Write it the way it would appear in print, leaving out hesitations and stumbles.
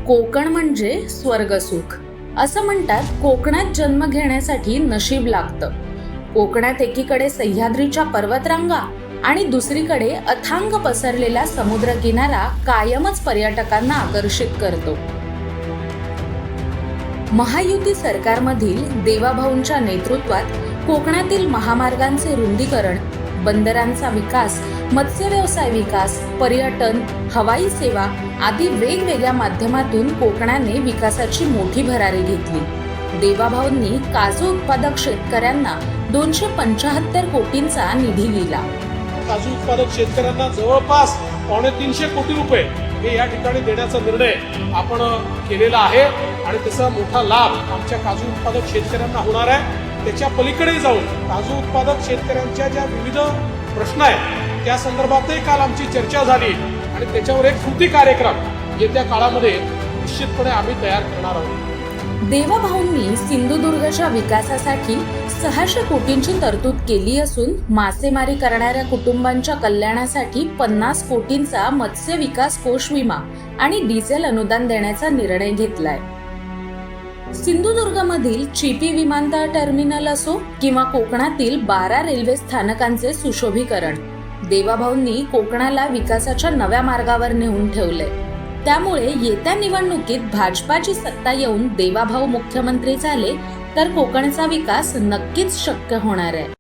कोकण म्हणजे स्वर्गसुख असं म्हणतात. कोकणात जन्म घेण्यासाठी नशीब लागतं. कोकणात एकीकडे सह्याद्रीच्या पर्वतरांगा आणि दुसरीकडे अथांग पसरलेला समुद्रकिनारा कायमच पर्यटकांना आकर्षित करतो. महायुती सरकारमधील देवाभाऊंच्या नेतृत्वात कोकणातील महामार्गांचे रुंदीकरण, बंदरांचा विकास, मत्स्य व्यवसाय विकास, पर्यटन, हवाई सेवा आदी वेगवेगळ्या माध्यमातून कोकणाने विकासाची मोठी भरारी घेतली. देवाभाऊंनी काजू उत्पादक शेतकऱ्यांना 275 कोटींचा निधी दिला. काजू उत्पादक शेतकऱ्यांना जवळपास 350 कोटी रुपये हे या ठिकाणी देण्याचा निर्णय आपण केलेला आहे आणि त्याचा मोठा लाभ आमच्या काजू उत्पादक शेतकऱ्यांना होणार आहे. त्याच्या पलीकडे जाऊन काजू उत्पादक शेतकऱ्यांच्या ज्या विविध प्रश्न आहेत त्या संदर्भातही काल आमची चर्चा झाली आणि त्याच्यावर एक कृती कार्यक्रम येत्या काळामध्ये निश्चितपणे आम्ही तयार करणार आहोत. देवाभाऊंनी सिंधुदुर्गच्या विकासासाठी 600 कोटींची तरतूद केली असून मासेमारी करणाऱ्या कुटुंबांच्या कल्याणासाठी 50 कोटींचा मत्स्य विकास कोष विमा आणि डिझेल अनुदान देण्याचा निर्णय घेतलाय. सिंधुदुर्गमधील चिपी विमानतळ टर्मिनल असो किंवा कोकणातील 12 रेल्वे स्थानकांचे सुशोभीकरण, देवाभाऊंनी कोकणाला विकासाच्या नव्या मार्गावर नेऊन ठेवले. त्यामुळे येत्या निवडणुकीत भाजपाची सत्ता येऊन देवाभाऊ मुख्यमंत्री झाले तर कोकणचा विकास नक्कीच शक्य होणार आहे.